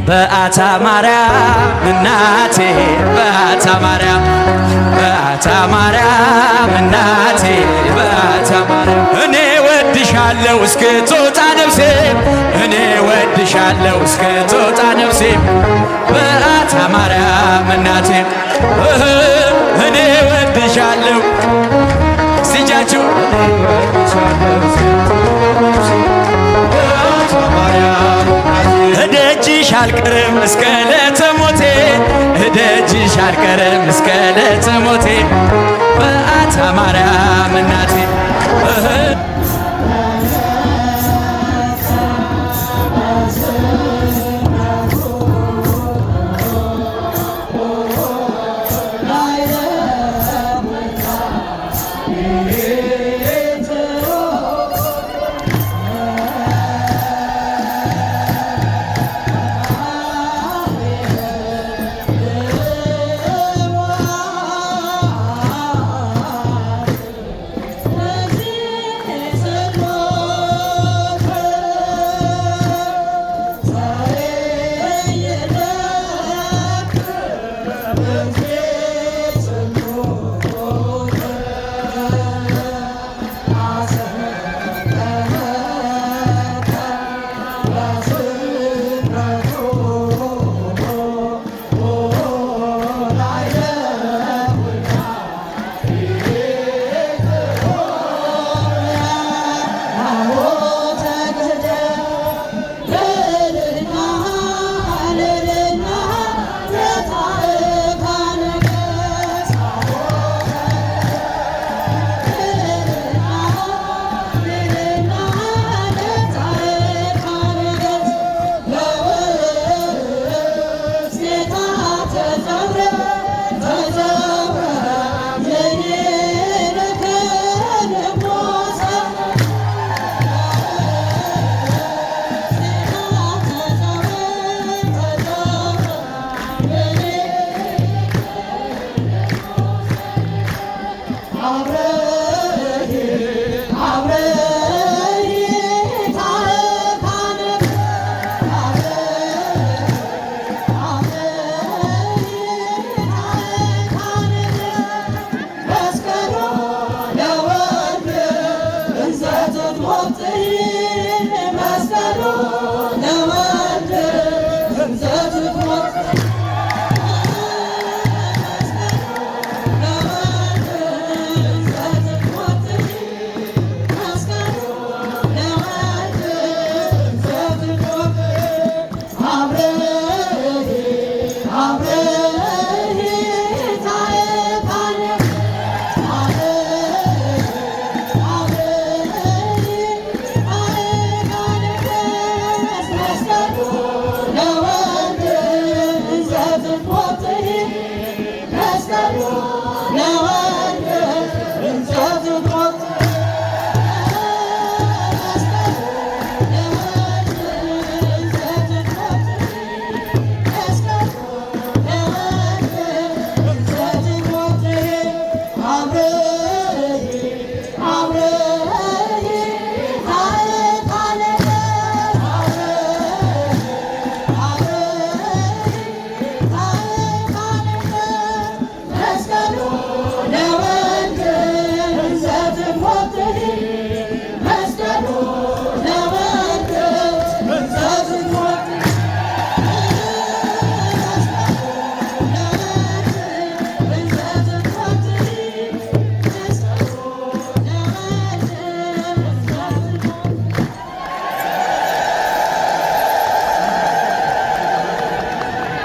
በአታ ማርያም እናቴ በአታ ማርያም በአታ ማርያም እናቴ በአታ ማርያም እኔ ወድሻለሁ እስክትወጣ ነፍሴ እኔ ወድሻለሁ እስክትወጣ ነፍሴ በአታ ማርያም እናቴ እኔ ወድሻለሁ ሲጃችሁ እደጅሽ አልቀርም እስከ ዕለተ ሞቴ እደጅሽ አልቀርም እስከ ዕለተ ሞቴ በአታ ማርያም እናቴ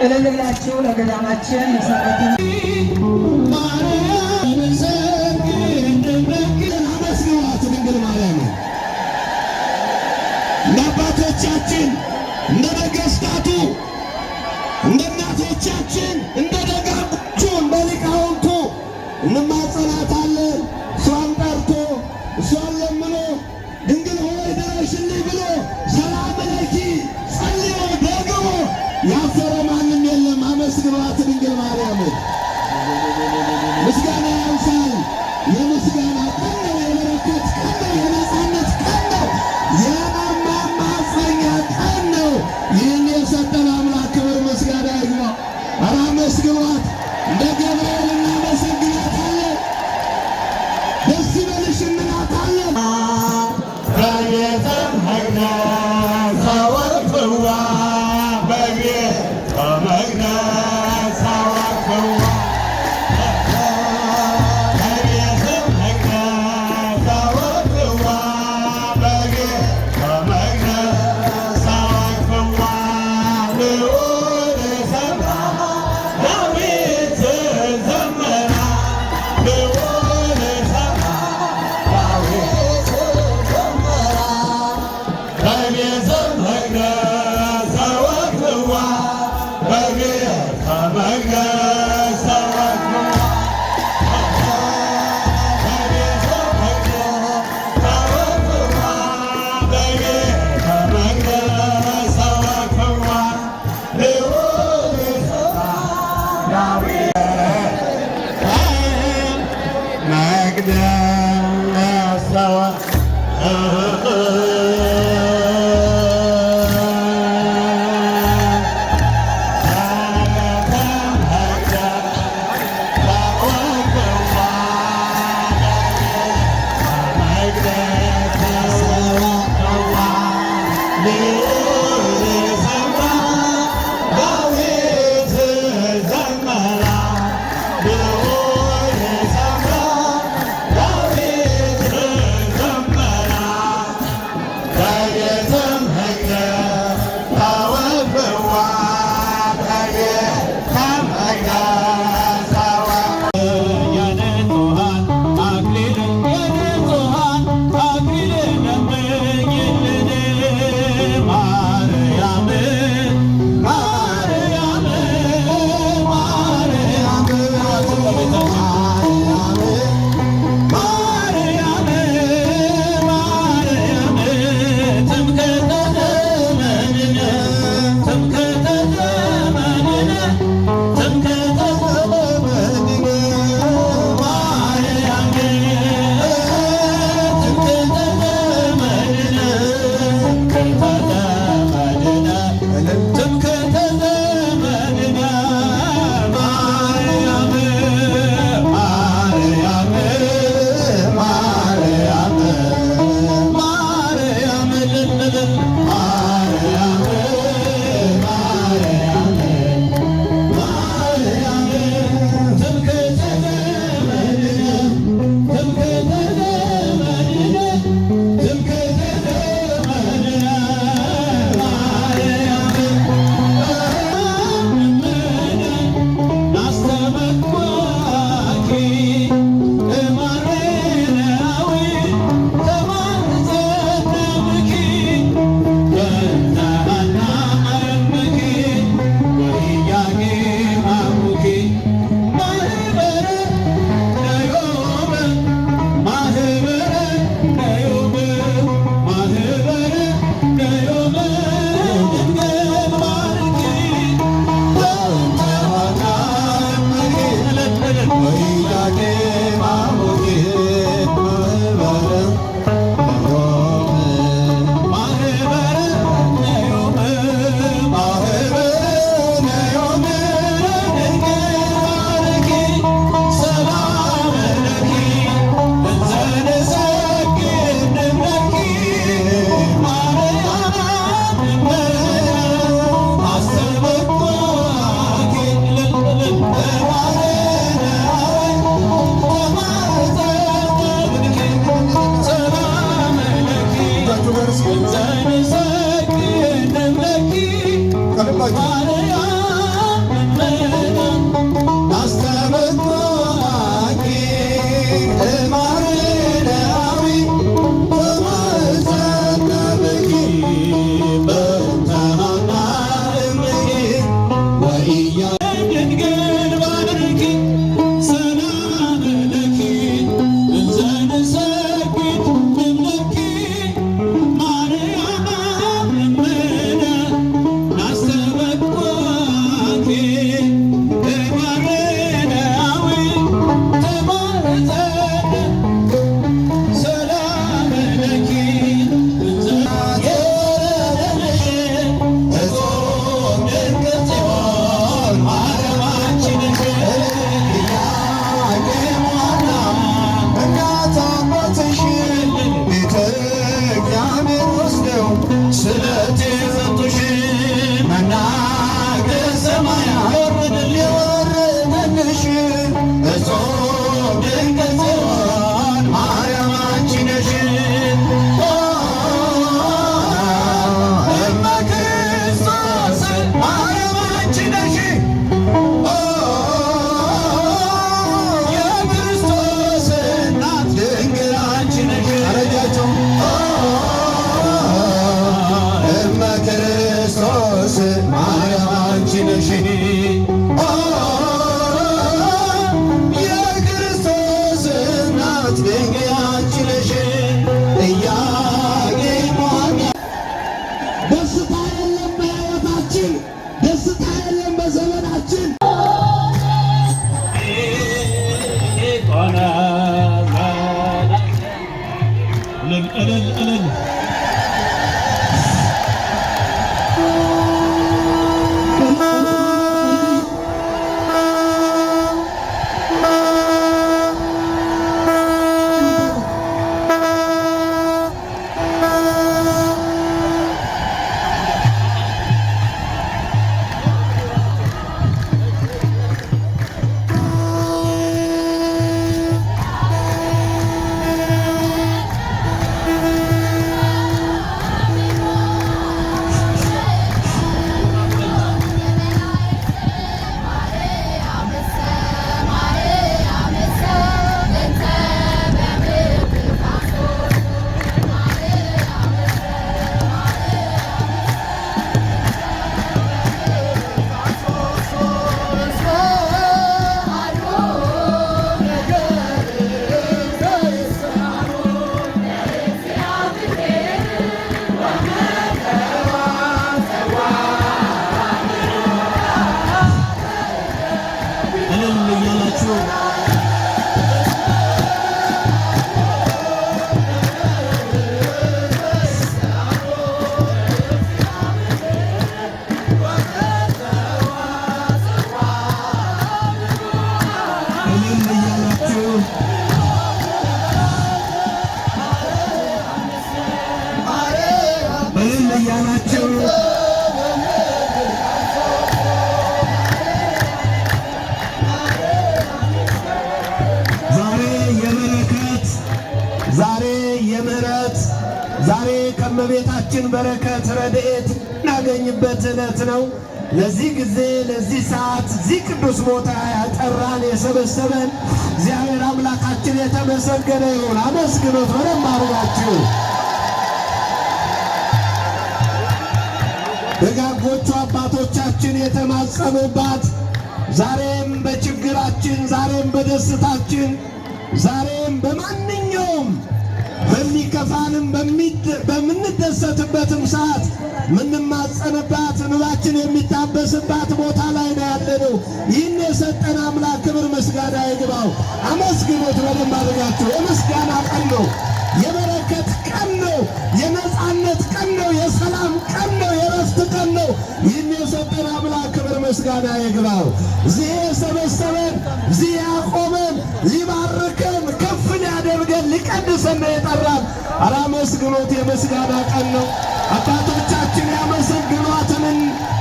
እልልላችሁ ለገዳማችን መሰረትን አመስግኗት ድንግል ማርያም እንደ አባቶቻችን እንደ ነገሥታቱ እንደ እናቶቻችን እንደ ደጋጎቹ እንደ ሊቃውንቱ እንማጸናታለን። እሷን ጠርቶ እሷን ለምኖ ድንግል ሆይ ድረሽልኝ ብሎ ሰላም ለኪ ጸልዮ ደግሞ ያፈረ ማንም የለም። አመስግኗት ድንግል ማርያም። ምስጋና ያንሳል። የምስጋና ቀን ነው። የበረከት ቀን ነው። የነፃነት ቀን ነው። የመማማፀኛ ቀን ነው። ኧረ አመስግኗት። እንደ ገብርኤል እናመሰግናታለን። ደስ ይበልሽ እንላታለን። በቤተ መቅደስ አወቅፍዋ በቤተ መቅደስ አወቅፍዋ Maria, ከእመቤታችን በረከት ረድኤት እናገኝበት ዕለት ነው። ለዚህ ጊዜ ለዚህ ሰዓት እዚህ ቅዱስ ቦታ ያጠራን የሰበሰበን እግዚአብሔር አምላካችን የተመሰገነ ይሁን። አመስግኑት በደንብ አድርጋችሁ። ደጋጎቹ አባቶቻችን የተማጸኑባት ዛሬም በችግራችን፣ ዛሬም በደስታችን፣ ዛሬም በማንኛውም በሚከፋንም በምንደሰትበትም ሰዓት ምንማጸንባት እንባችን የሚታበስባት ቦታ ላይ ነው ያለነው። ይህን የሰጠን አምላክ ክብር ምስጋና ይግባው። አመስግኑት በደንብ አድርጋችሁ። የምስጋና ቀን ነው። የበረከት ቀን ነው። የነፃነት ቀን ነው። የሰላም ቀን ነው። የረፍት ቀን ነው። ይህን የሰጠን አምላክ ክብር ምስጋና ይግባው። እዚህ የሰበሰበን፣ እዚህ ያቆመን፣ ሊባርከን፣ ከፍ ሊያደርገን፣ ሊቀድሰን ነው የጠራን። ኧረ አመስግኑት። የምስጋና ቀን ነው። አባቶቻችን ያመሰግኗትን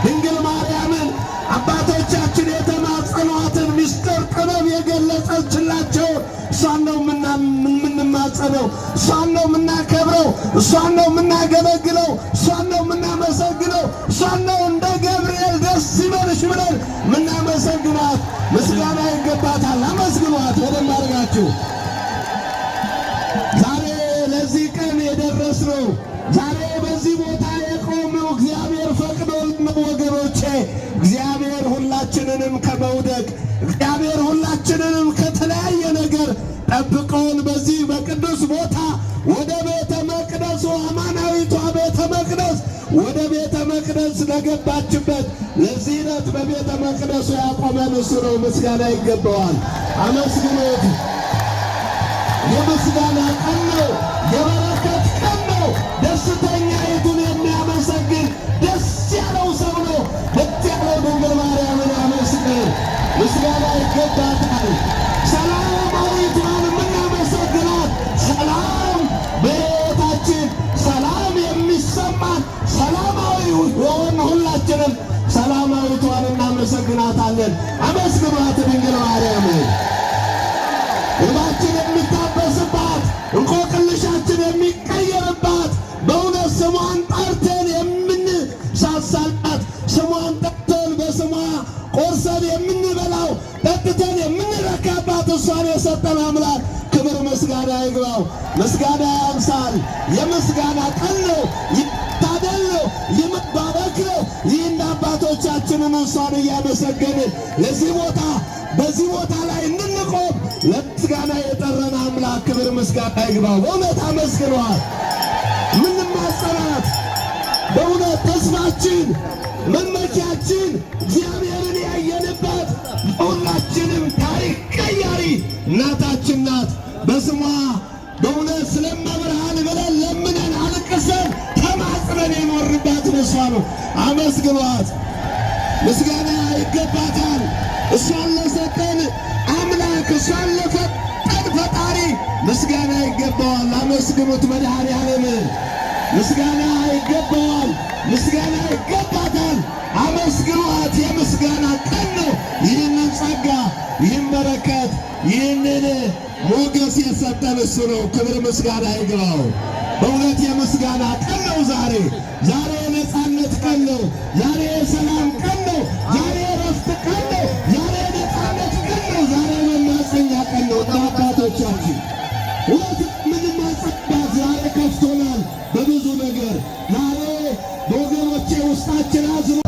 ድንግል ማርያምን፣ አባቶቻችን የተማጸኗትን ምስጢር ጥበብ የገለጸችላቸው እሷን ነው የምንማጸነው፣ እሷን ነው የምናከብረው፣ እሷን ነው የምናገለግለው፣ እሷን ነው የምናመሰግነው፣ እሷን ነው እንደ ገብርኤል ደስ ይበልሽ ብለን የምናመሰግናት። ምስጋና ይገባታል። አመስግኗት በደንብ አድርጋችሁ። ዛሬ ለዚህ ቀን የደረስነው፣ ዛሬ በዚህ ቦታ የቆመው እግዚአብሔር ፈቅዶልን ነው ወገኖቼ። እግዚአብሔር ሁላችንንም ከመውደቅ፣ እግዚአብሔር ሁላችንንም ከተለያየ ነገር ጠብቀውን በዚህ በቅዱስ ቦታ ወደ ቤተ መቅደሱ አማናዊቷ ቤተ መቅደስ ወደ ቤተ መቅደስ ለገባችበት ለዚህ ዕለት በቤተ መቅደሱ ያቆመን እሱ ነው። ምስጋና ይገባዋል። አመስግኑት። የምስጋና ቀን ነው። የበረከት ቀን ነው። ደስተኛይቱን የሚያመሰግን ደስ ያለው ሰው ነው። ደስ ያለው ድንግል ማርያምን ያመስግን። ምስጋና ይገባታል። ሰላማዊቷን የምናመሰግናት፣ ሰላም በሕይወታችን ሰላም የሚሰማን ሰላማዊ የሆን ሁላችንም ሰላማዊቷን እናመሰግናታለን። አመስግኗት ድንግል ማርያምን። እንባችን የሚታበስባት፣ እንቆቅልሻችን የሚቀየርባት፣ በእውነት ስሟን ጠርተን የምንሳሳላት፣ ስሟን ጠርተን በስሟ ቆርሰን የምንበላው ጠጥተን የምንረካባት እሷን የሰጠን አምላክ ክብር ምስጋና ይግባው። ምስጋና ያንሳል። የምስጋና ቀን ነው። ይታደል ነው። ይመባረክ ነው። ይህን አባቶቻችንን እሷን እያመሰገንን ለዚህ ቦታ በዚህ ቦታ ላይ እንድንቆም ለምስጋና የጠረን አምላክ ክብር ምስጋና ይግባው። በእውነት አመስግነዋል። ምንማጸናት በእውነት ተስፋችን መመኪያችን እግዚአብሔርን ያየንባት ሁላችንም ታሪክ ቀያሪ እናታችን ናት። በስሟ በእውነት ስለመብርሃን ብለን ለምነን አልቅሰን ተማጽነን የኖርባት እሷ ነው። አመስግኗት። ምስጋና ይገባታል። እሷን ለሰጠን አምላክ፣ እሷን ለፈጠን ፈጣሪ ምስጋና ይገባዋል። አመስግኑት መድኃኔዓለምን። ምስጋና ይገባዋል። ምስጋና ይገባታል። አመስግኗት። የምስጋና ቀን ነው። ይህንን ጸጋ፣ ይህን በረከት፣ ይህንን ሞገስ የሰጠን እሱ ነው። ክብር ምስጋና ይግባው። በእውነት የምስጋና ቀን ነው ዛሬ። ዛሬ የነፃነት ቀን ነው። ዛሬ የሰላም ቀን ነው። ዛሬ የረፍት ቀን ነው። ዛሬ የነፃነት ቀን ነው። ዛሬ የመማፀኛ ቀን ነው። አባቶቻችን ሁለት ምንማፀባት ዛሬ ከፍቶናል በብዙ ነገር። ዛሬ በወገኖቼ ውስጣችን አዝኖ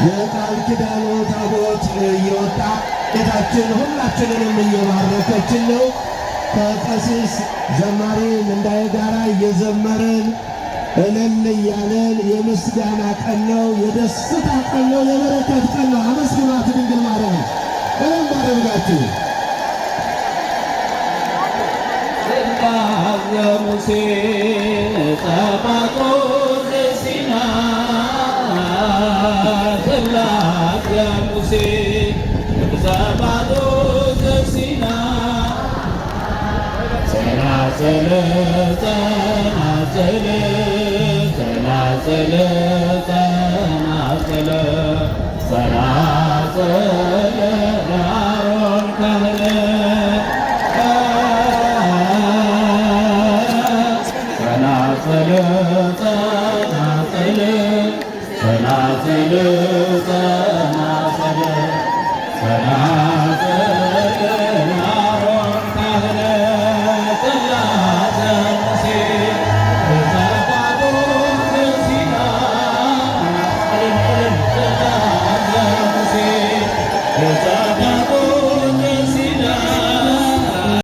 የቃል ኪዳኑ ታቦት እየወጣ ጌታችን ሁላችንንም እየባረከችን ነው። ከቀሲስ ዘማሪ ምንዳዬ ጋራ እየዘመርን እልል እያለን የምስጋና ቀን ነው፣ የደስታ ቀን ነው፣ የበረከት ቀን ነው። አመስግኗት ድንግል ማርያም እልል አድርጋችሁ ሙሴ ጠባቆ ሲና ሙሴ ጠባቆ ሲና ጸናጽል ጸናጽል ጸናጽል ጸናጽል ጸናጽል አሮን ካህን ጸናጽል ጸናጽል ጸናጽል ጸናጽል